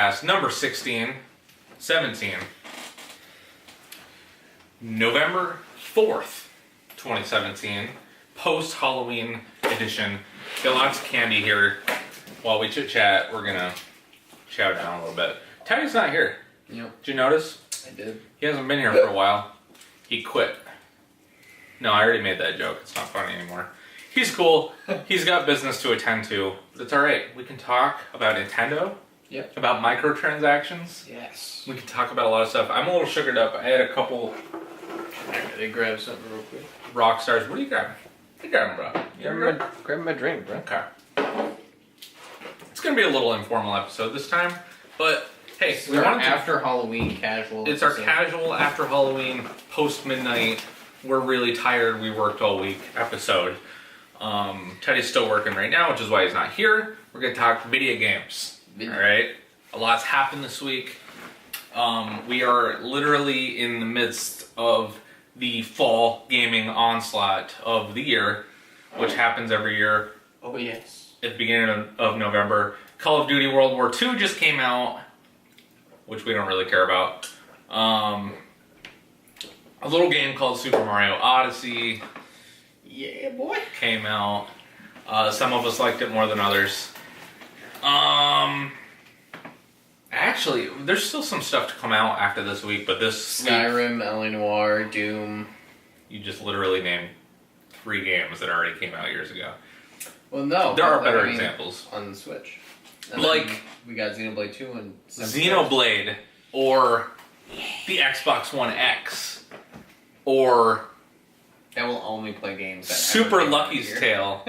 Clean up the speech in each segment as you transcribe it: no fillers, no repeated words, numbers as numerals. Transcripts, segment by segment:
podcast number 17, November 4th, 2017, post-Halloween edition. Got lots of candy here. While we chit-chat, we're going to chow down a little bit. Teddy's not here. Yep. Did you notice? I did. He hasn't been here for a while. He quit. No, I already made that joke. It's not funny anymore. He's cool. He's got business to attend to. But it's alright. We can talk about Nintendo. Yep. About microtransactions. Yes. We can talk about a lot of stuff. I'm a little sugared up. I had a couple... I gotta grab something real quick. Rock stars. What are you grabbing? What are you grabbing, bro? Grab my drink, bro. Okay. It's going to be a little informal episode this time. But, hey, we want after Halloween casual. It's our casual after Halloween, post-midnight, we're really tired, we worked all week episode. Teddy's still working right now, which is why he's not here. We're going to talk video games. Alright? A lot's happened this week. We are literally in the midst of the fall gaming onslaught of the year, which happens every year. Oh, yes. At the beginning of November. Call of Duty World War II just came out, which we don't really care about. A little game called Super Mario Odyssey. Yeah, boy. Came out. Some of us liked it more than others. Actually, there's still some stuff to come out after this week, but this Skyrim, LA Noire, Doom. You just literally named 3 games that already came out years ago. Well, no. There are better examples. On the Switch. And like... we got Xenoblade 2 and... Xenoblade, or the Xbox One X, or... That will only play games that Super Lucky's Tale.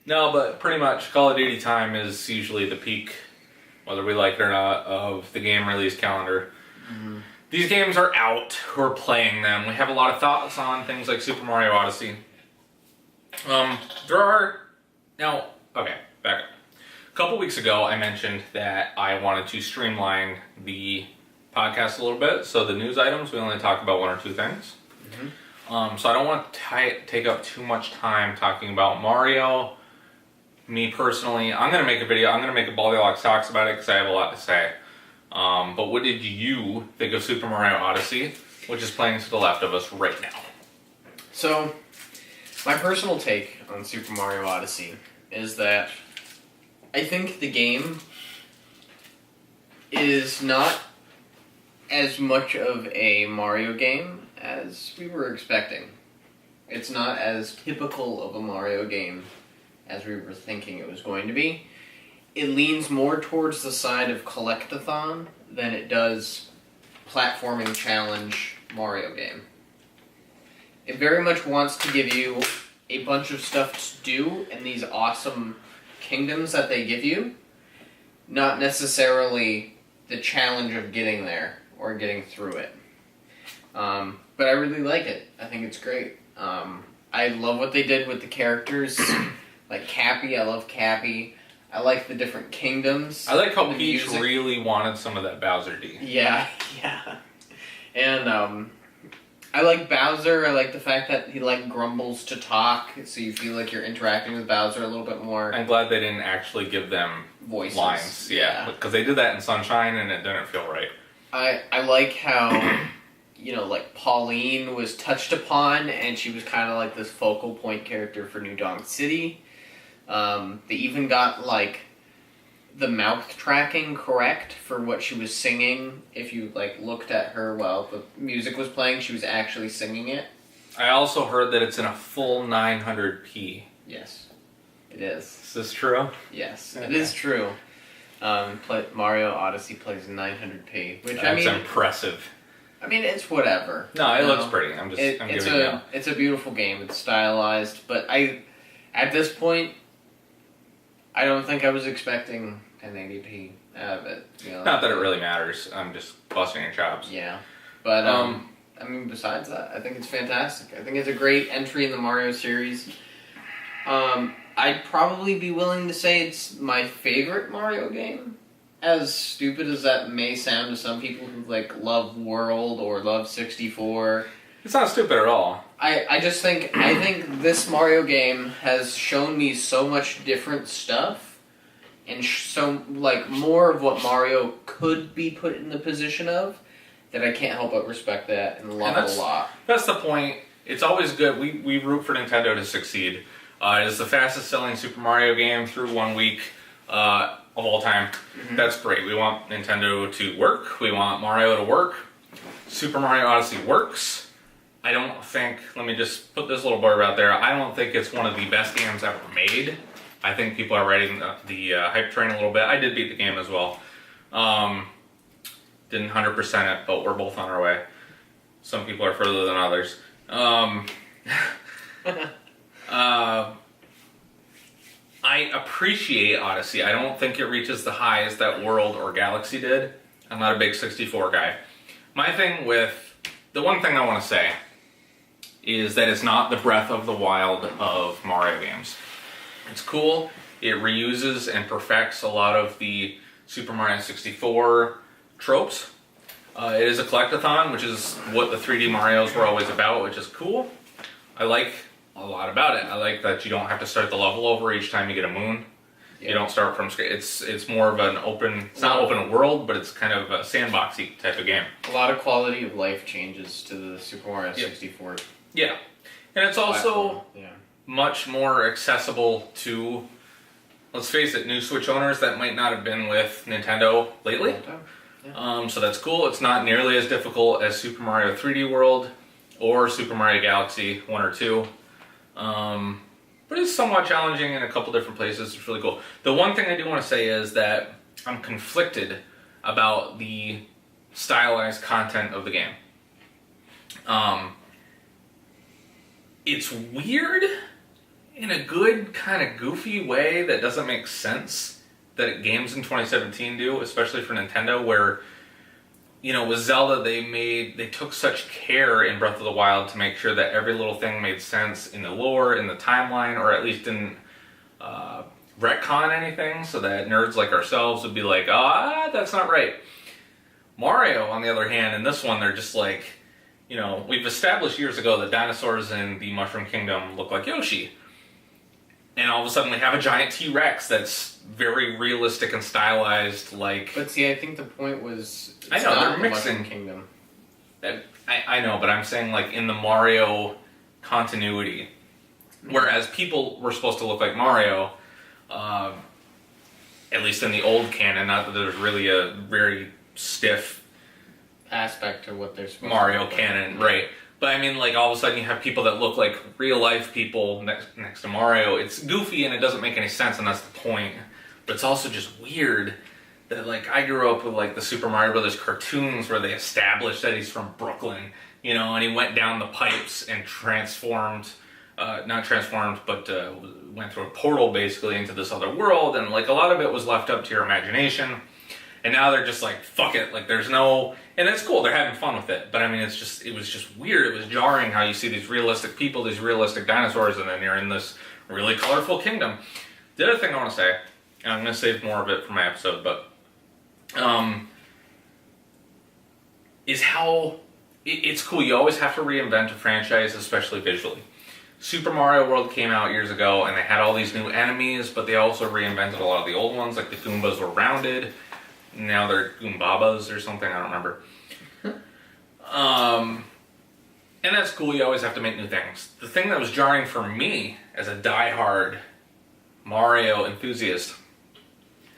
No, but pretty much Call of Duty time is usually the peak, whether we like it or not, of the game release calendar. Mm-hmm. These games are out. We're playing them. We have a lot of thoughts on things like Super Mario Odyssey. There are... Now, okay, back up. A couple weeks ago, I mentioned that I wanted to streamline the podcast a little bit. So the news items, we only talk about 1 or 2 things. Mm-hmm. So I don't want to take up too much time talking about Mario. Me personally, I'm going to make a video. I'm going to make a Ballylocks Talks about it because I have a lot to say. But what did you think of Super Mario Odyssey, which is playing to the left of us right now? So, my personal take on Super Mario Odyssey is that I think the game is not as much of a Mario game as we were expecting. It's not as typical of a Mario game as we were thinking it was going to be. It leans more towards the side of collect-a-thon than it does platforming challenge Mario game. It very much wants to give you a bunch of stuff to do in these awesome kingdoms that they give you, not necessarily the challenge of getting there or getting through it. But I really like it. I think it's great. I love what they did with the characters. Like Cappy, I love Cappy. I like the different kingdoms. I like how Peach really wanted some of that Bowser D. Yeah, yeah. And I like Bowser. I like the fact that he grumbles to talk, so you feel like you're interacting with Bowser a little bit more. I'm glad they didn't actually give them voices. Lines. Yeah, because they did that in Sunshine and it didn't feel right. I like how, Pauline was touched upon, and she was kind of like this focal point character for New Donk City. They even got, the mouth tracking correct for what she was singing. If you, looked at her while the music was playing, she was actually singing it. I also heard that it's in a full 900p. Yes, it is. Is this true? Yes, okay. It is true. Mario Odyssey plays 900p, which, That's impressive. I mean, it's whatever. No, it looks pretty. I'm giving you. It's a beautiful game. It's stylized, but at this point, I don't think I was expecting 1080p out of it. Not that it really matters. I'm just busting your chops. Yeah, but besides that, I think it's fantastic. I think it's a great entry in the Mario series. I'd probably be willing to say it's my favorite Mario game. As stupid as that may sound to some people who love World or love 64. It's not stupid at all. I think this Mario game has shown me so much different stuff and so like more of what Mario could be put in the position of, that I can't help but respect that and love it a lot. That's the point. It's always good. We root for Nintendo to succeed. It is the fastest selling Super Mario game through 1 week of all time. Mm-hmm. That's great. We want Nintendo to work. We want Mario to work. Super Mario Odyssey works. I don't think, let me just put this little blurb out there, I don't think it's one of the best games ever made. I think people are riding the hype train a little bit. I did beat the game as well. Didn't 100% it, but we're both on our way. Some people are further than others. I appreciate Odyssey. I don't think it reaches the highs that World or Galaxy did. I'm not a big 64 guy. The one thing I want to say is that it's not the Breath of the Wild of Mario games. It's cool. It reuses and perfects a lot of the Super Mario 64 tropes. It is a collectathon, which is what the 3D Marios were always about, which is cool. I like a lot about it. I like that you don't have to start the level over each time you get a moon. Yeah. You don't start from scratch. It's more of an open, it's not open world, but it's kind of a sandboxy type of game. A lot of quality of life changes to the Super Mario 64. Yeah. And it's also much more accessible to, let's face it, new Switch owners that might not have been with Nintendo lately. Yeah. So that's cool. It's not nearly as difficult as Super Mario 3D World or Super Mario Galaxy 1 or 2. But it's somewhat challenging in a couple different places. It's really cool. The one thing I do want to say is that I'm conflicted about the stylized content of the game. It's weird in a good, kind of goofy way that doesn't make sense that games in 2017 do, especially for Nintendo, where, you know, with Zelda, they took such care in Breath of the Wild to make sure that every little thing made sense in the lore, in the timeline, or at least didn't retcon anything, so that nerds like ourselves would be like, that's not right. Mario, on the other hand, in this one, they're just like, you know, we've established years ago that dinosaurs in the Mushroom Kingdom look like Yoshi. And all of a sudden we have a giant T-Rex that's very realistic and stylized, like... But see, I think the point was... I know, they're mixing... Mushroom Kingdom. I know, but I'm saying, like, in the Mario continuity, whereas people were supposed to look like Mario, at least in the old canon, not that there's really a very stiff... aspect to what they're supposed Mario to canon, right. But I mean, like, all of a sudden you have people that look like real-life people next to Mario. It's goofy and it doesn't make any sense, and that's the point. But it's also just weird that, like, I grew up with, like, the Super Mario Brothers cartoons where they established that he's from Brooklyn, you know, and he went down the pipes and transformed, not transformed, but went through a portal, basically, into this other world, and, like, a lot of it was left up to your imagination. And now they're just like, fuck it, like, there's no... And it's cool, they're having fun with it, but I mean, it was just weird, it was jarring how you see these realistic people, these realistic dinosaurs, and then you're in this really colorful kingdom. The other thing I want to say, and I'm going to save more of it for my episode, but, is how it's cool. You always have to reinvent a franchise, especially visually. Super Mario World came out years ago, and they had all these new enemies, but they also reinvented a lot of the old ones, like the Goombas were rounded. Now they're Goombabas or something, I don't remember. And that's cool, you always have to make new things. The thing that was jarring for me, as a diehard Mario enthusiast,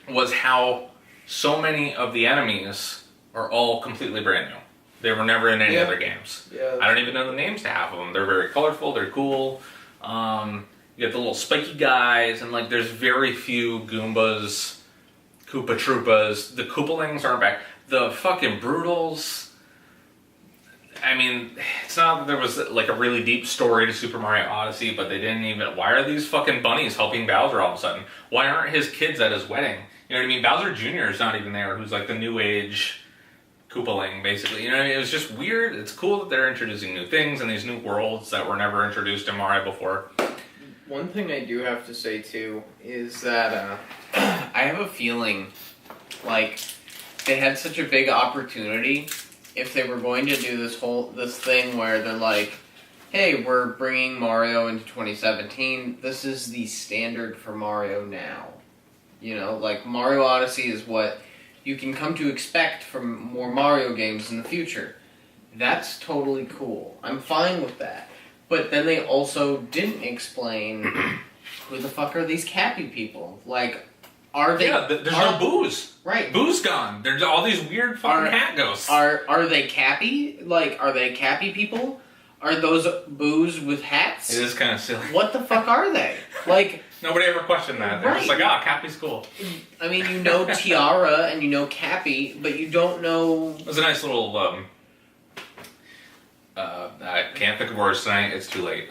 was how so many of the enemies are all completely brand new. They were never in any other games. Yeah, I don't even know the names to half of them. They're very colorful, they're cool. You get the little spiky guys, and, like, there's very few Goombas... Koopa Troopas, the Koopalings aren't back. The fucking Broodals. I mean, it's not that there was, like, a really deep story to Super Mario Odyssey, but they didn't even... Why are these fucking bunnies helping Bowser all of a sudden? Why aren't his kids at his wedding? You know what I mean? Bowser Jr. is not even there, who's, like, the new age Koopaling, basically. You know what I mean? It was just weird. It's cool that they're introducing new things and these new worlds that were never introduced in Mario before. One thing I do have to say, too, is that I have a feeling like they had such a big opportunity if they were going to do this thing where they're like, hey, we're bringing Mario into 2017. This is the standard for Mario now. You know, like Mario Odyssey is what you can come to expect from more Mario games in the future. That's totally cool. I'm fine with that. But then they also didn't explain who the fuck are these Cappy people? Like, are they? Yeah, there's no Booze. Right. Booze gone. There's all these weird fucking hat ghosts. Are they Cappy? Like, are they Cappy people? Are those Booze with hats? It is kind of silly. What the fuck are they? Like, nobody ever questioned that. They're just like, Cappy's cool. I mean, you know Tiara and you know Cappy, but you don't know. It was a nice little. I can't think of words tonight. It's too late.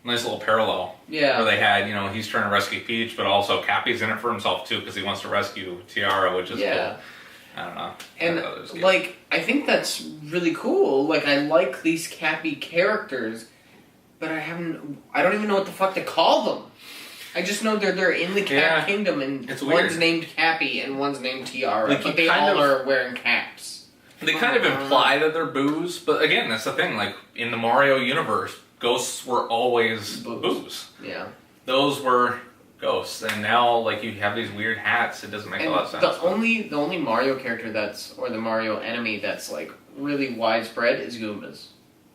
Nice little parallel. Yeah. Where they had, he's trying to rescue Peach, but also Cappy's in it for himself too because he wants to rescue Tiara, which is cool. I don't know. And I think that's really cool. Like, I like these Cappy characters, but I don't even know what the fuck to call them. I just know they're in the Cap Kingdom, and one's named Cappy and one's named Tiara, but they all are wearing caps. They kind of imply that they're Booze, but again, that's the thing. Like, in the Mario universe, ghosts were always Booze. Yeah. Those were ghosts, and now, like, you have these weird hats. It doesn't make a lot of sense. The only Mario character or the Mario enemy that's, like, really widespread is Goombas.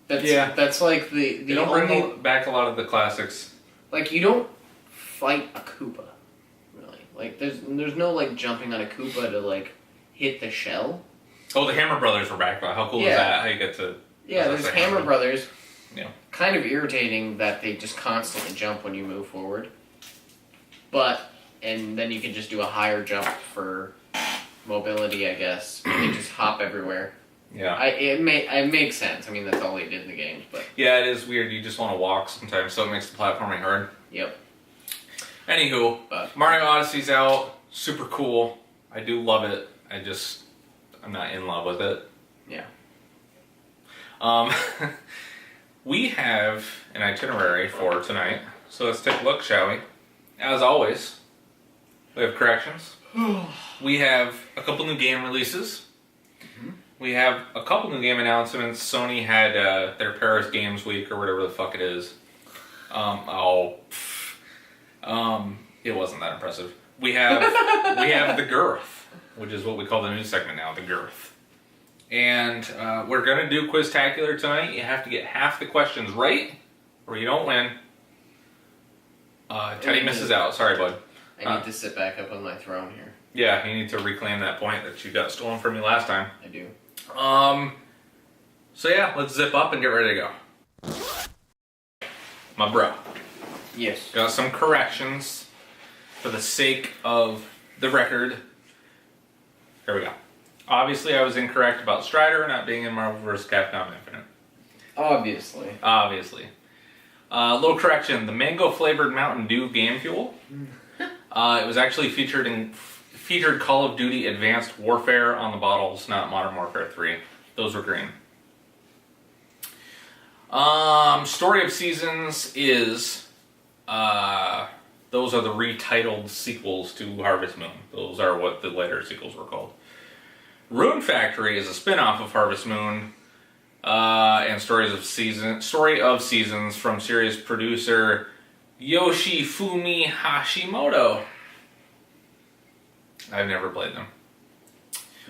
That's like the they don't bring back a lot of the classics. Like, you don't fight a Koopa, really. Like, there's no, like, jumping on a Koopa to, like, hit the shell. Oh, the Hammer Brothers were back, though. How cool is that? How you get to... Yeah, there's Hammer Brothers. Yeah. Kind of irritating that they just constantly jump when you move forward. And then you can just do a higher jump for mobility, I guess. You can just hop everywhere. Yeah. It makes sense. I mean, that's all they did in the games, but... Yeah, it is weird. You just want to walk sometimes, so it makes the platforming hard. Yep. Anywho, Mario Odyssey's out. Super cool. I do love it. I'm not in love with it. Yeah. We have an itinerary for tonight, so let's take a look, shall we? As always, we have corrections. We have a couple new game releases. Mm-hmm. We have a couple new game announcements. Sony had their Paris Games Week, or whatever the fuck it is. It wasn't that impressive. We have the Girth, which is what we call the news segment now, the Girth. And we're going to do Quiztacular tonight. You have to get half the questions right, or you don't win. Teddy misses out. Sorry, bud. I need to sit back up on my throne here. Yeah, you need to reclaim that point that you got stolen from you last time. I do. So yeah, let's zip up and get ready to go. My bro. Yes. Got some corrections for the sake of the record. Here we go. Obviously, I was incorrect about Strider not being in Marvel vs. Capcom Infinite. Obviously. Little correction. The mango-flavored Mountain Dew game fuel. It was actually featured Call of Duty Advanced Warfare on the bottles, not Modern Warfare 3. Those were green. Story of Seasons is... those are the retitled sequels to Harvest Moon. Those are what the later sequels were called. Rune Factory is a spin-off of Harvest Moon and Story of Seasons from series producer Yoshifumi Hashimoto. I've never played them.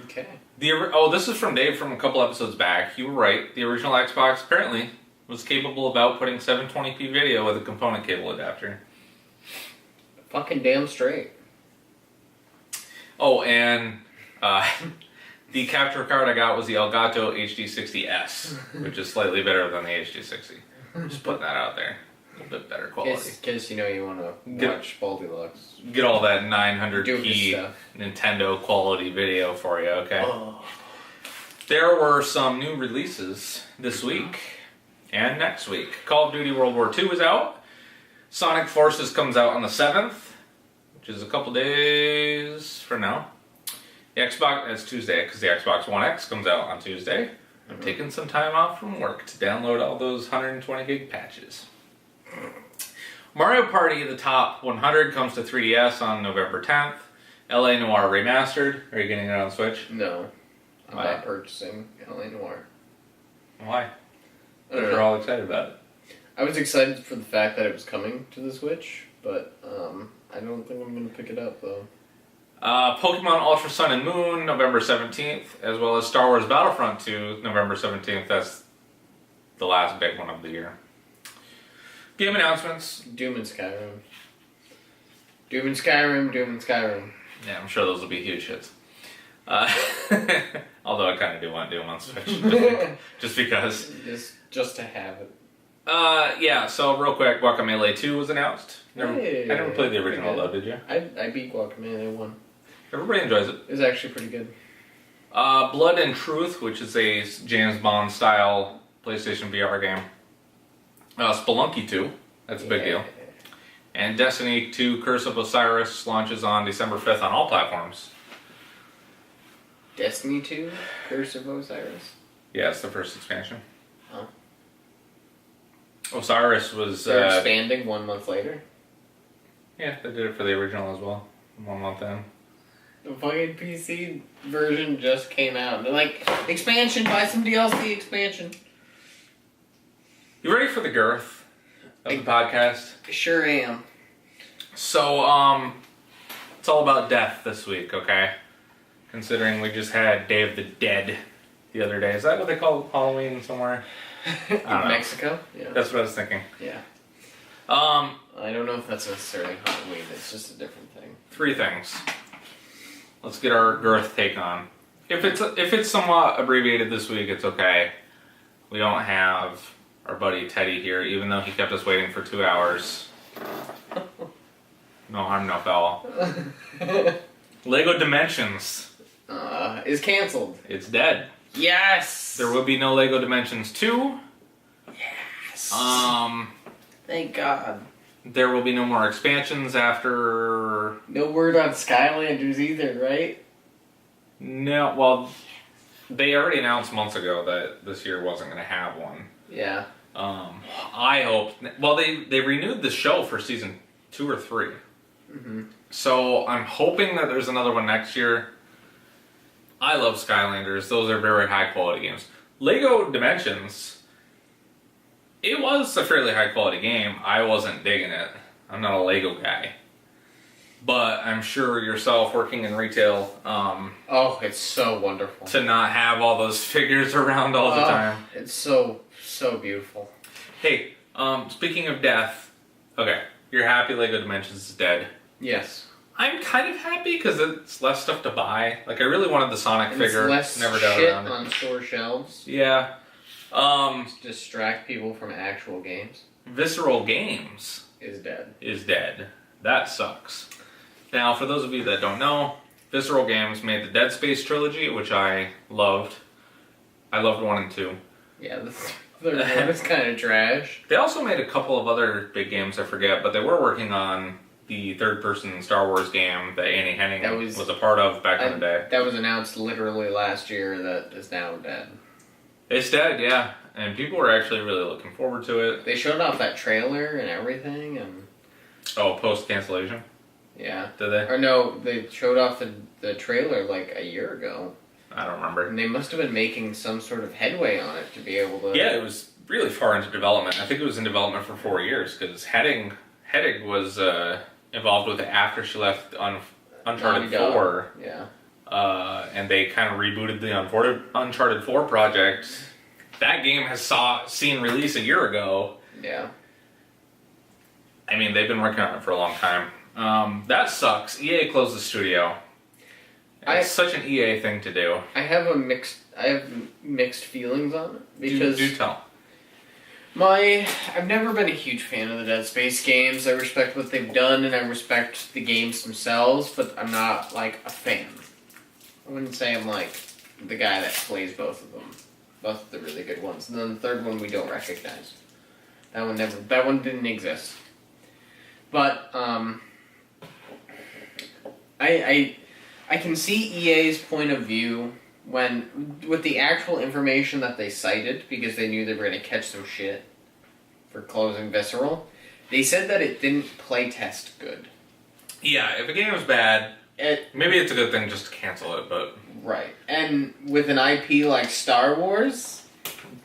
Okay. This is from Dave from a couple episodes back. You were right. The original Xbox apparently was capable of outputting 720p video with a component cable adapter. Fucking damn straight. Oh, and the capture card I got was the Elgato HD60S, which is slightly better than the HD60. Just putting that out there. A little bit better quality. In case you want to watch Goldilocks. Get all that 900p Nintendo quality video for you, okay? Oh. There were some new releases this week and next week. Call of Duty World War II is out. Sonic Forces comes out on the 7th, which is a couple days from now. The Xbox, it's Tuesday, because the Xbox One X comes out on Tuesday. I'm taking some time off from work to download all those 120 gig patches. Mario Party the Top 100 comes to 3DS on November 10th. LA Noire Remastered. Are you getting it on Switch? No. I'm not purchasing LA Noire. Why? You're all excited about it. I was excited for the fact that it was coming to the Switch, but I don't think I'm gonna pick it up though. Pokemon Ultra Sun and Moon, November 17th, as well as Star Wars Battlefront 2, November 17th. That's the last big one of the year. Game announcements. Doom and Skyrim. Doom and Skyrim, Doom and Skyrim. Yeah, I'm sure those will be huge hits. Although I kind of do want Doom on Switch. just because. Just to have it. Yeah, so real quick, Guacamelee 2 was announced. Hey, I never played the original though, did you? I beat Guacamelee 1. Everybody enjoys it. It was actually pretty good. Blood and Truth, which is a James Bond style PlayStation VR game. Spelunky 2, that's a big deal. And Destiny 2 Curse of Osiris launches on December 5th on all platforms. Destiny 2? Curse of Osiris? Yeah, it's the first expansion. Oh. Osiris was... They're expanding 1 month later? Yeah, they did it for the original as well. 1 month in. The fucking PC version just came out. They're like, expansion, buy some DLC expansion. You ready for the girth of the podcast? Sure am. So, it's all about death this week, okay? Considering we just had Day of the Dead the other day. Is that what they call Halloween somewhere? In Mexico? Yeah. That's what I was thinking. Yeah. I don't know if that's necessarily Halloween. It's just a different thing. 3 things. Let's get our girth take on. If it's somewhat abbreviated this week, it's okay. We don't have our buddy Teddy here, even though he kept us waiting for 2 hours. No harm, no foul. Lego Dimensions is canceled. It's dead. Yes! There will be no Lego Dimensions 2. Yes! Thank God. There will be no more expansions after... No word on Skylanders either, right? No, well, they already announced months ago that this year wasn't going to have one. Yeah. I hope... Well, they renewed the show for season 2 or 3. Mm-hmm. So I'm hoping that there's another one next year. I love Skylanders. Those are very high quality games. Lego Dimensions, it was a fairly high quality game. I wasn't digging it. I'm not a Lego guy. But I'm sure yourself working in retail, oh, it's so wonderful. to not have all those figures around all the time. It's so beautiful. Hey, speaking of death, okay, you're happy Lego Dimensions is dead. Yes. I'm kind of happy because it's less stuff to buy. Like, I really wanted the Sonic And figure. it's less Never got shit around it. on store shelves. Yeah. To distract people from actual games. Visceral Games Is dead. is dead. That sucks. Now, for those of you that don't know, Visceral Games made the Dead Space trilogy, which I loved. I loved 1 and 2. Yeah, the third one is kind of trash. They also made a couple of other big games, I forget, but they were working on the third-person Star Wars game that Annie Henning was a part of back in the day. That was announced literally last year that is now dead. It's dead, yeah. And people were actually really looking forward to it. They showed off that trailer and everything, and... Oh, post-cancellation? Yeah. Did they? Or no, they showed off the trailer like a year ago. I don't remember. And they must have been making some sort of headway on it to be able to... Yeah, it was really far into development. I think it was in development for 4 years, because Hennig was involved with it after she left Uncharted 4. Yeah. And they kind of rebooted the Uncharted 4 project. That game has seen release a year ago. Yeah. I mean, they've been working on it for a long time. That sucks. EA closed the studio. It's such an EA thing to do. I have mixed feelings on it because do tell. I've never been a huge fan of the Dead Space games. I respect what they've done and I respect the games themselves, but I'm not like a fan. I wouldn't say I'm like the guy that plays both of them. Both of the really good ones. And then the third one we don't recognize. That one didn't exist. But I can see EA's point of view with the actual information that they cited, because they knew they were going to catch some shit for closing Visceral. They said that it didn't playtest good. Yeah, if a game is bad, maybe it's a good thing just to cancel it, but... Right. And with an IP like Star Wars...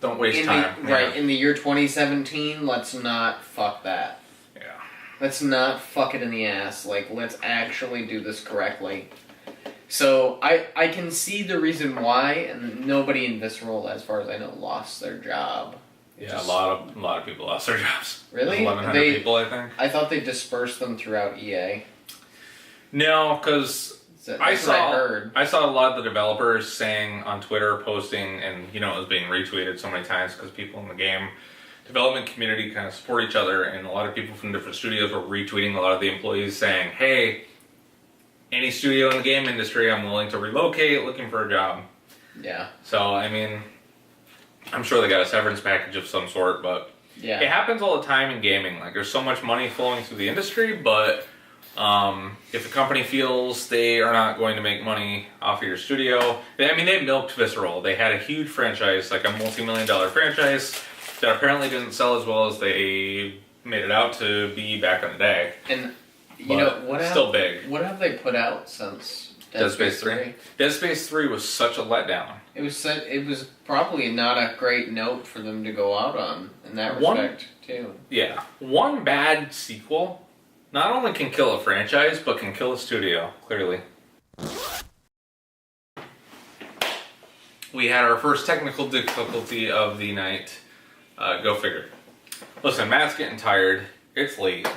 Don't waste time. Right, in the year 2017, let's not fuck that. Yeah. Let's not fuck it in the ass. Like, let's actually do this correctly. So, I can see the reason why, and nobody in Visceral, as far as I know, lost their job. Yeah, a lot of people lost their jobs. Really? 1,100 people, I think. I thought they dispersed them throughout EA. No, because I saw a lot of the developers saying on Twitter, posting, and it was being retweeted so many times because people in the game development community kind of support each other, and a lot of people from different studios were retweeting a lot of the employees saying, "Hey, any studio in the game industry, I'm willing to relocate, looking for a job." Yeah. So I mean, I'm sure they got a severance package of some sort, but yeah, it happens all the time in gaming. Like, there's so much money flowing through the industry, but if a company feels they are not going to make money off of your studio, they milked Visceral. They had a huge franchise, like a multi-million-dollar franchise, that apparently didn't sell as well as they made it out to be back in the day. And still big. What have they put out since Dead Space 3? Dead Space 3 was such a letdown. It was probably not a great note for them to go out on in that respect, too. Yeah. One bad sequel not only can kill a franchise, but can kill a studio, clearly. We had our first technical difficulty of the night. Go figure. Listen, Matt's getting tired. It's late.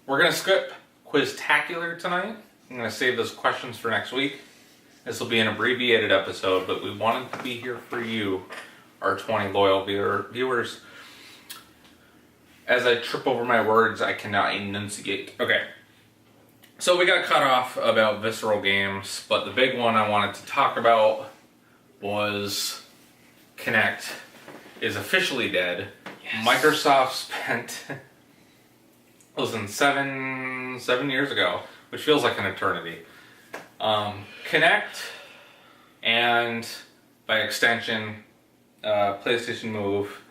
We're going to skip Quiztacular tonight. I'm going to save those questions for next week. This will be an abbreviated episode, but we wanted to be here for you, our 20 loyal viewers. As I trip over my words, I cannot enunciate. Okay. So we got cut off about Visceral Games, but the big one I wanted to talk about was Kinect is officially dead. Yes. Microsoft spent, listen, seven years ago, which feels like an eternity. Kinect, and by extension, PlayStation Move,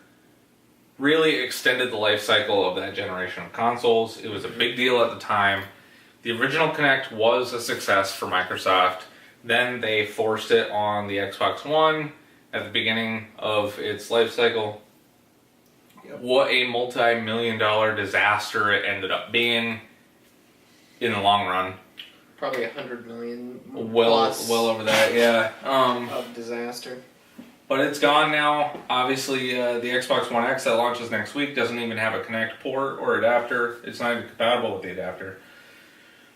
really extended the life cycle of that generation of consoles. It was a big deal at the time. The original Kinect was a success for Microsoft. Then they forced it on the Xbox One at the beginning of its life cycle. Yep. What a multi-million-dollar disaster it ended up being in the long run. Probably 100 million well over that, yeah. Of disaster. But it's gone now. Obviously, the Xbox One X that launches next week doesn't even have a Kinect port or adapter. It's not even compatible with the adapter.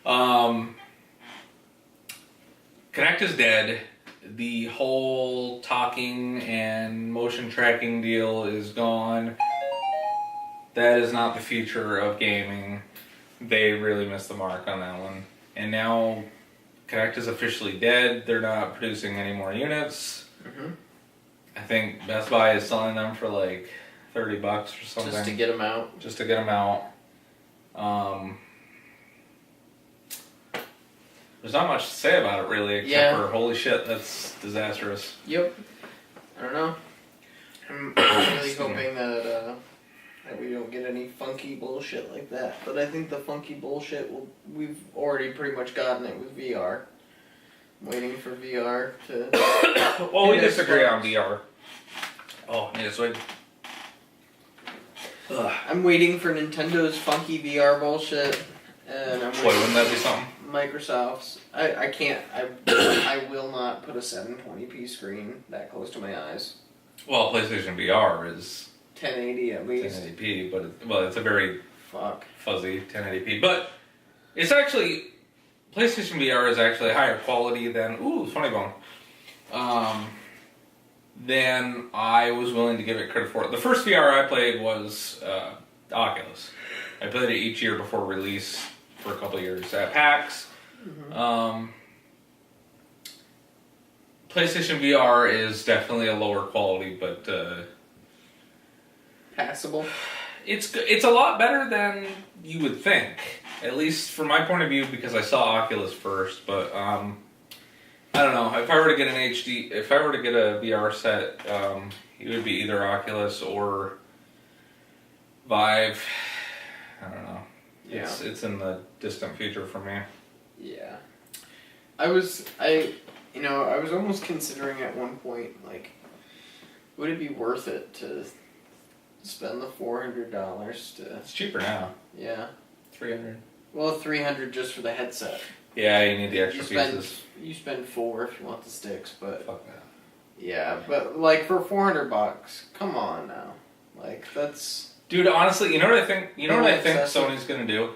Kinect is dead. The whole talking and motion tracking deal is gone. That is not the future of gaming. They really missed the mark on that one. And now Kinect is officially dead. They're not producing any more units. Mm-hmm. I think Best Buy is selling them for like $30 or something. Just to get them out. There's not much to say about it really, except for holy shit, that's disastrous. Yep. I don't know. I'm really hoping that we don't get any funky bullshit like that. But I think the funky bullshit we've already pretty much gotten it with VR. I'm waiting for VR to. Well, we disagree on VR. Oh, I need a swig. I'm waiting for Nintendo's funky VR bullshit, and I'm waiting. Boy, wouldn't that be something? Microsoft's. I can't. I will not put a 720p screen that close to my eyes. Well, PlayStation VR is 1080 at least. 1080p, but it's a very fuzzy 1080p. But it's actually PlayStation VR is actually higher quality than funny bone. Than I was willing to give it credit for. The first VR I played was Oculus. I played it each year before release for a couple of years at PAX. Mm-hmm. PlayStation VR is definitely a lower quality, but passable. It's a lot better than you would think, at least from my point of view, because I saw Oculus first. But I don't know. If I were to get a VR set, it would be either Oculus or Vive. I don't know. Yeah. It's in the distant future for me. Yeah. I was almost considering at one point, like, would it be worth it to spend the $400 to... It's cheaper now. Yeah. $300. Well, $300 just for the headset. Yeah, you need the extra pieces. You spend $4 if you want the sticks, but Fuck that. yeah, but like for $400, come on now, like that's. Dude, honestly, you know what I think? You know what I think excessive. Sony's gonna do?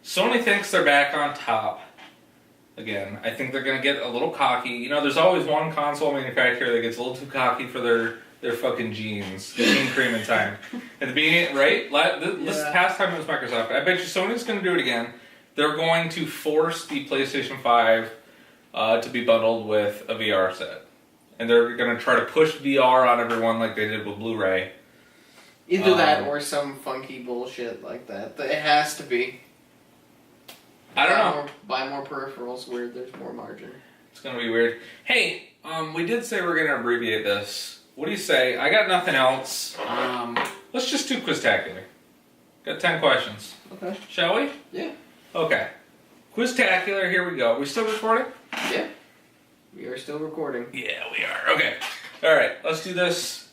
Sony thinks they're back on top. Again, I think they're gonna get a little cocky. You know, there's always one console manufacturer that gets a little too cocky for their fucking jeans. Gene cream in time. At the beginning, right? This past time it was Microsoft. I bet you Sony's gonna do it again. They're going to force the PlayStation 5 to be bundled with a VR set. And they're going to try to push VR on everyone like they did with Blu-ray. Either that or some funky bullshit like that. It has to be. I don't know. Buy more peripherals where there's more margin. It's going to be weird. Hey, we did say we're going to abbreviate this. What do you say? I got nothing else. Let's just do Quiztacular. Got 10 questions. Okay. Shall we? Yeah. Okay. Quiztacular, here we go. We still recording? Yeah. We are still recording. Yeah, we are. Okay. Alright, let's do this.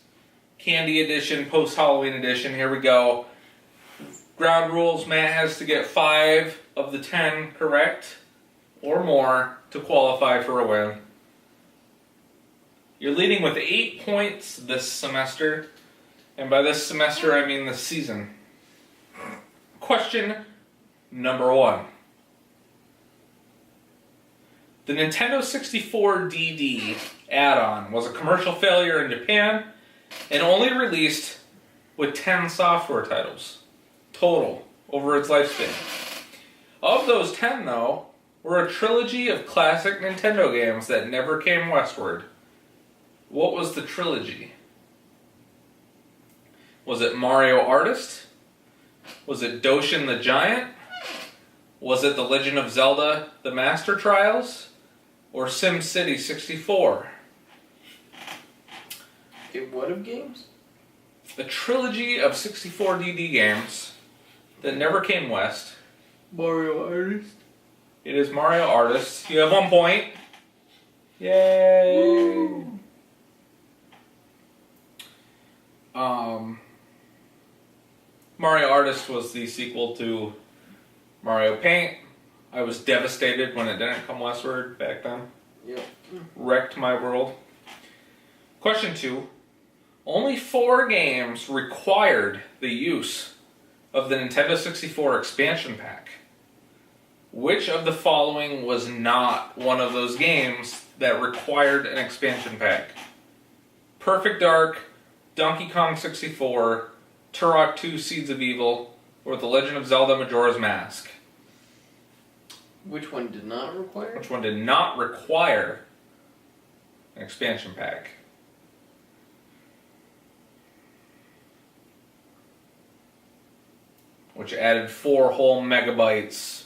Candy edition, post-Halloween edition. Here we go. Ground rules. Matt has to get 5 of the 10 correct or more to qualify for a win. You're leading with 8 points this semester. And by this semester, I mean this season. Question number 1. The Nintendo 64 DD add-on was a commercial failure in Japan and only released with 10 software titles total over its lifespan. Of those 10, though, were a trilogy of classic Nintendo games that never came westward. What was the trilogy? Was it Mario Artist? Was it Doshin the Giant? Was it The Legend of Zelda: The Master Trials? Or SimCity 64? What of games? A trilogy of 64 DD games that never came west. Mario Artist. It is Mario Artist. You have 1 point. Yay! Woo. Mario Artist was the sequel to Mario Paint. I was devastated when it didn't come westward back then. Yep. Wrecked my world. Question 2. Only 4 games required the use of the Nintendo 64 expansion pack. Which of the following was not one of those games that required an expansion pack? Perfect Dark, Donkey Kong 64, Turok 2 Seeds of Evil, or The Legend of Zelda Majora's Mask? Which one did not require? Which one did not require an expansion pack? Which added 4 whole megabytes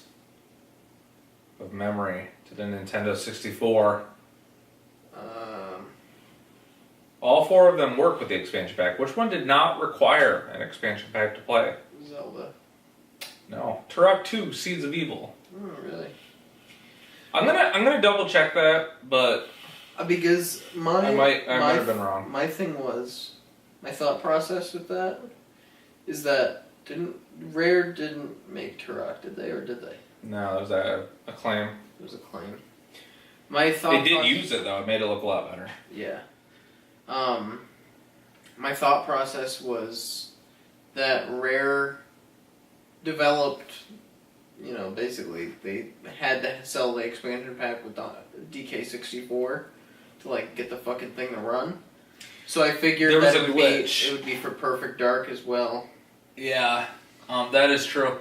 of memory to the Nintendo 64. All 4 of them work with the expansion pack. Which one did not require an expansion pack to play? Zelda. No. Turok 2 Seeds of Evil. Oh, really? I'm gonna double check that, but Because I might have been wrong. My thing was, my thought process with that is that Rare didn't make Turok, did they, or did they? No, that was a claim. It was a claim. My thought. They did use it though. It made it look a lot better. Yeah. My thought process was that Rare developed, basically they had to sell the expansion pack with DK64 to like get the fucking thing to run. So I figured that it would be for Perfect Dark as well. Yeah, that is true.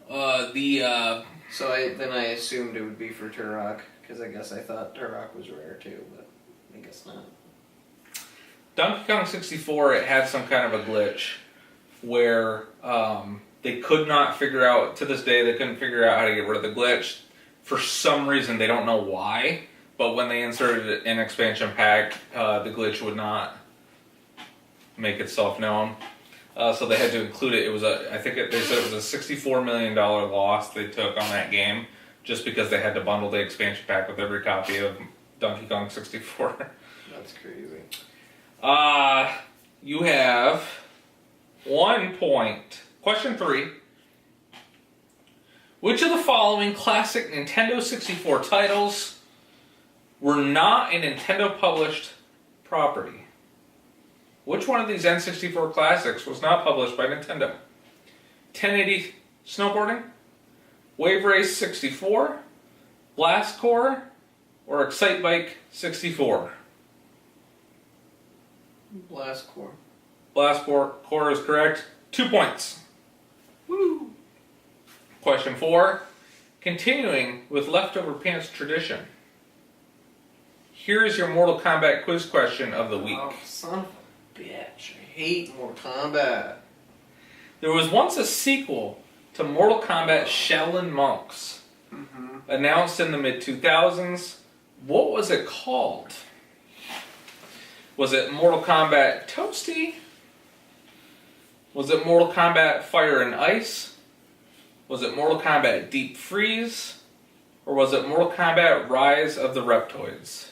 So I assumed it would be for Turok because I guess I thought Turok was Rare too, but I guess not. Donkey Kong 64, it had some kind of a glitch where they could not figure out, to this day, they couldn't figure out how to get rid of the glitch. For some reason, they don't know why, but when they inserted an expansion pack, the glitch would not make itself known. So they had to include it. It was they said it was a $64 million loss they took on that game just because they had to bundle the expansion pack with every copy of Donkey Kong 64. That's crazy. You have 1 point. Question 3. Which of the following classic Nintendo 64 titles were not a Nintendo-published property? Which one of these N64 classics was not published by Nintendo? 1080 Snowboarding, Wave Race 64, Blast Corps, or Excite Bike 64? Blast Corps. Blast Corps is correct. 2 points. Woo! Question 4. Continuing with leftover pants tradition. Here is your Mortal Kombat quiz question of the week. Oh, son of a bitch. I hate Mortal Kombat. There was once a sequel to Mortal Kombat Shaolin Monks, announced in the mid-2000s. What was it called? Was it Mortal Kombat Toasty? Was it Mortal Kombat Fire and Ice? Was it Mortal Kombat Deep Freeze? Or was it Mortal Kombat Rise of the Reptoids?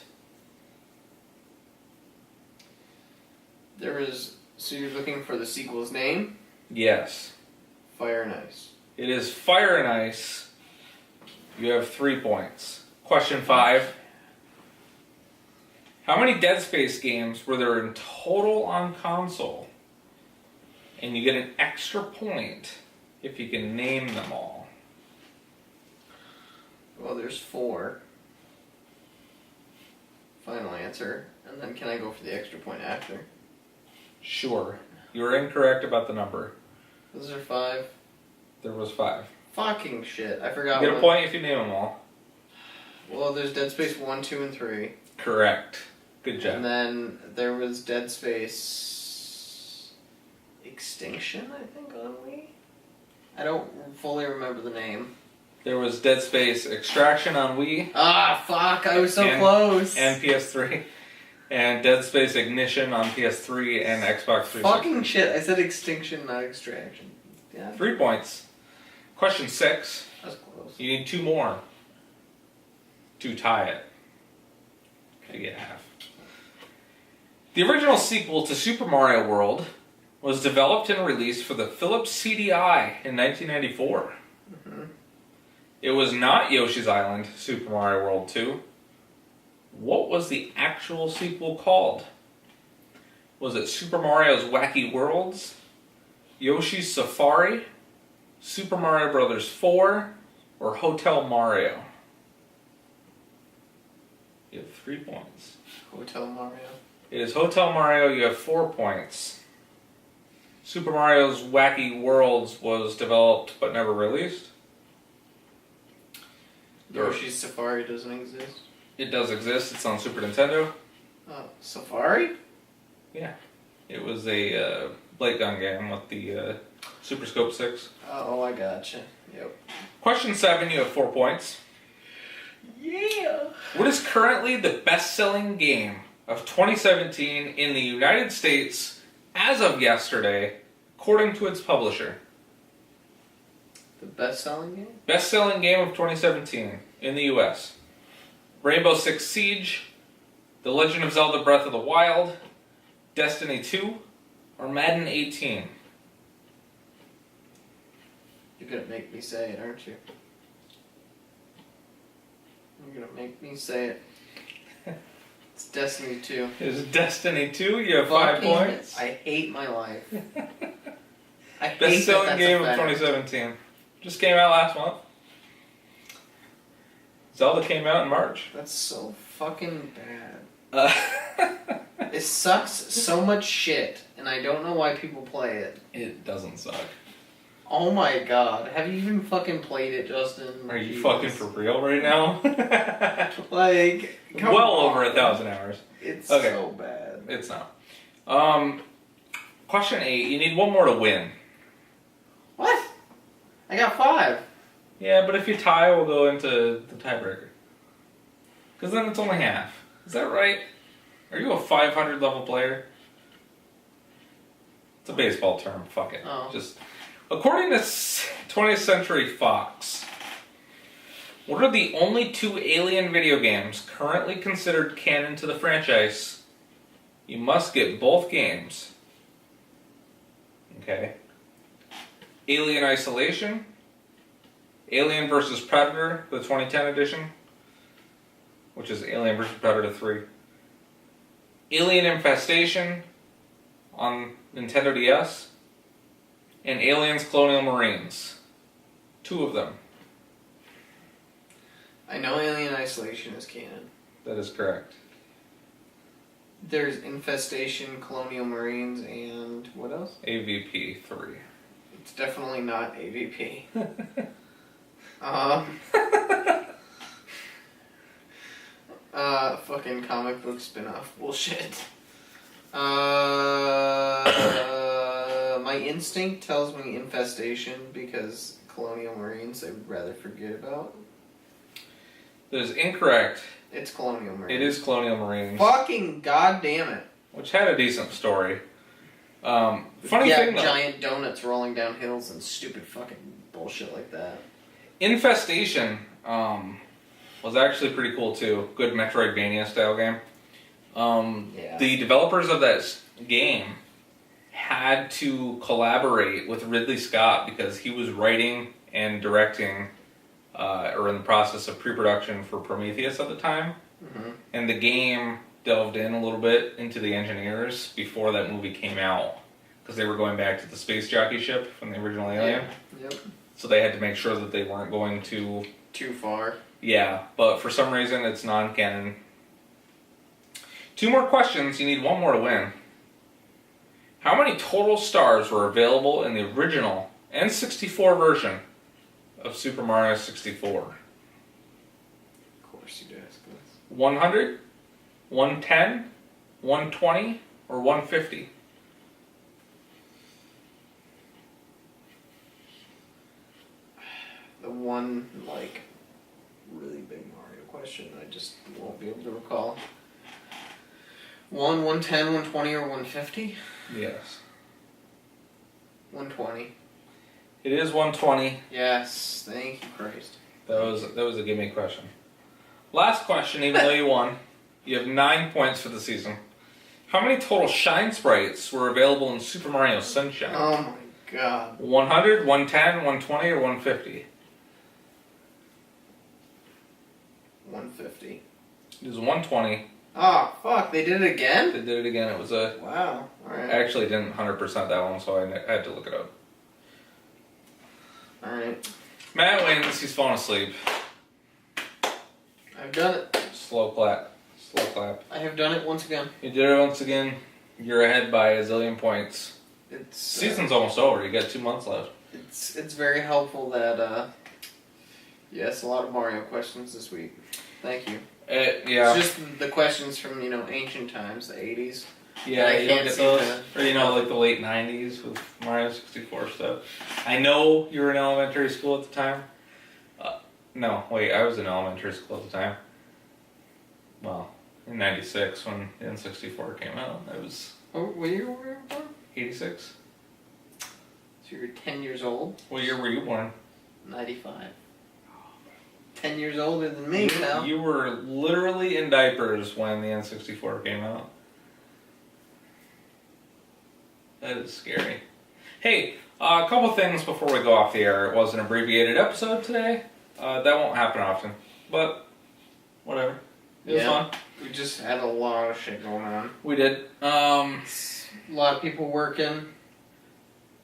So you're looking for the sequel's name? Yes. Fire and Ice. It is Fire and Ice. You have 3 points. Question 5. How many Dead Space games were there in total on console? And you get an extra point if you can name them all. Well, there's 4. Final answer. And then can I go for the extra point after? Sure. You were incorrect about the number. Those are 5. There was 5. Fucking shit. I forgot You get a one. point if you name them all. Well, there's Dead Space 1, 2, and 3. Correct. Good job. And then there was Dead Space Extinction, I think, on Wii? I don't fully remember the name. There was Dead Space Extraction on Wii. Ah, fuck, I was so close. And PS3. And Dead Space Ignition on PS3 and Xbox 360. Fucking shit, I said Extinction, not Extraction. Yeah, 3 points. Question 6. that was close. You need 2 more to tie it. Okay, get half. The original sequel to Super Mario World was developed and released for the Philips CDI in 1994. It was not Yoshi's Island Super Mario World 2. What was the actual sequel called? Was it Super Mario's Wacky Worlds, Yoshi's Safari, Super Mario Bros. 4, or Hotel Mario? You have 3 points. Hotel Mario. It is Hotel Mario. You have 4 points. Super Mario's Wacky Worlds was developed but never released. Yoshi's Safari doesn't exist. It does exist. It's on Super Nintendo. Safari? Yeah. It was a light gun game with the Super Scope 6. Oh, I gotcha. Yep. Question 7, you have 4 points. Yeah! What is currently the best-selling game of 2017 in the United States as of yesterday, according to its publisher? The best-selling game? Best-selling game of 2017 in the US. Rainbow Six Siege, The Legend of Zelda Breath of the Wild, Destiny 2, or Madden 18? You're gonna make me say it, aren't you? You're gonna make me say it. It's Destiny 2. Is Destiny 2? You have 5 points. I hate my life. I hate Best-selling that's game a of fact. 2017. Just came out last month. Zelda came out in March. That's so fucking bad. It sucks so much shit, and I don't know why people play it. It doesn't suck. Oh my god. Have you even fucking played it, Justin? Are you Jesus. fucking for real right now? Like, come well on. over 1,000 hours. It's Okay. so bad. It's not. Question 8. You need 1 more to win. What? I got 5. Yeah, but if you tie, we'll go into the tiebreaker. Because then it's only half. Is that right? Are you a 500 level player? It's a baseball term. Fuck it. Oh. Just according to 20th Century Fox, what are the only 2 Alien video games currently considered canon to the franchise? You must get both games. Okay. Alien Isolation, Alien vs. Predator, the 2010 edition, which is Alien vs. Predator 3. Alien Infestation on Nintendo DS. And Aliens Colonial Marines. 2 of them. I know Alien Isolation is canon. That is correct. There's Infestation, Colonial Marines, and what else? AVP 3. It's definitely not AVP. Fucking comic book spin-off bullshit. My instinct tells me Infestation because Colonial Marines I would rather forget about. That is incorrect. It's Colonial Marines. It is Colonial Marines. Fucking goddamn it. Which had a decent story. Funny yeah, thing though, giant donuts rolling down hills and stupid fucking bullshit like that. Infestation was actually pretty cool too. Good Metroidvania style game. Yeah. The developers of that game had to collaborate with Ridley Scott because he was writing and directing, or in the process of pre-production for Prometheus at the time. Mm-hmm. And the game delved in a little bit into the engineers before that movie came out because they were going back to the space jockey ship from the original Alien. Yep. So they had to make sure that they weren't going too far. Yeah, but for some reason it's non-canon. 2 more questions. You need 1 more to win. How many total stars were available in the original N64 version of Super Mario 64? Of course you'd ask this. 100, 110, 120, or 150? The one, like, really big Mario question I just won't be able to recall. 110, 120, or 150? Yes. 120. It is 120. Yes, thank you, Christ. That was a gimme question. Last question, even though you won. You have 9 points for the season. How many total Shine Sprites were available in Super Mario Sunshine? Oh my god. 100, 110, 120, or 150? 150. It was 120. Oh, fuck, they did it again? They did it again. It was a... Wow, I alright. actually didn't 100% that one, so I had to look it up. Alright. Matt wins. He's falling asleep. I've done it. Slow clap. Slow clap. I have done it once again. You did it once again. You're ahead by a zillion points. It's Season's almost over. You got 2 months left. It's very helpful that, yes, a lot of Mario questions this week. Thank you. Yeah. It's just the questions from, ancient times, the 80s. Yeah, I you don't can't get seem those. to- Or, like the late 90s with Mario 64 stuff. I know you were in elementary school at the time. No, wait, I was in elementary school at the time. Well, in 96 when N64 came out. I was Oh, what year were you born? 86. So you were 10 years old? What year were you born? 95. 10 years older than me, pal. You were literally in diapers when the N64 came out. That is scary. Hey, a couple things before we go off the air. It was an abbreviated episode today. That won't happen often, but whatever. It was fun. We just had a lot of shit going on. We did. A lot of people working.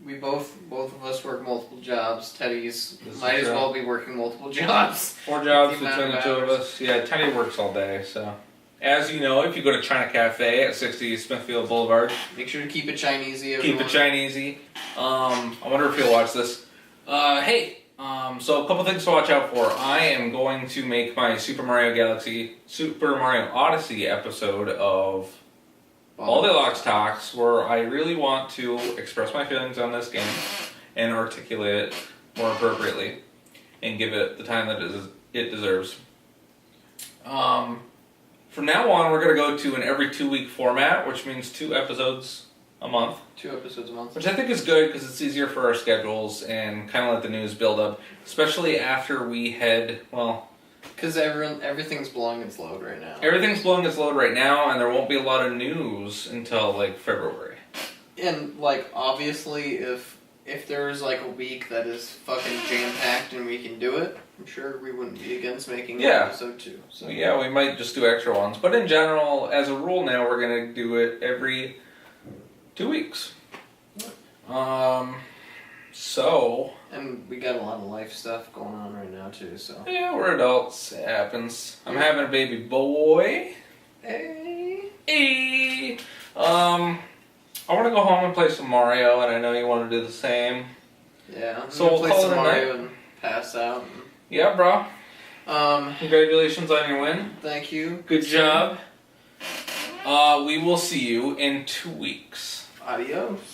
We both of us work multiple jobs. Teddy's This might is as true. well be working multiple jobs. 4 jobs The amount between the of 2 of hours. us. Yeah, Teddy works all day, so. As you know, if you go to China Cafe at 60 Smithfield Boulevard, Make sure to keep it Chinesey. keep it Chinesey. I wonder if he'll watch this. So a couple things to watch out for. I am going to make my Super Mario Odyssey episode of All Day Locks Talks, where I really want to express my feelings on this game and articulate it more appropriately and give it the time that it deserves. From now on, we're going to go to an every 2-week format, which means 2 episodes a month. 2 episodes a month. Which I think is good because it's easier for our schedules and kind of let the news build up, especially after we head, Because everything's blowing its load right now. everything's blowing its load right now and there won't be a lot of news until like February. And, obviously, if if there's like a week that is fucking jam packed and we can do it, I'm sure we wouldn't be against making an episode 2. So yeah, we might just do extra ones. But in general, as a rule now, we're going to do it every 2 weeks. So... And we got a lot of life stuff going on right now, too, so... Yeah, we're adults. It happens. I'm having a baby boy. Hey! Hey! I want to go home and play some Mario, and I know you want to do the same. Yeah, I'm So gonna we'll play call some it a Mario night. and pass out. Yeah, bro. Um, Congratulations on your win. thank you. Good job. We will see you in 2 weeks. Adios.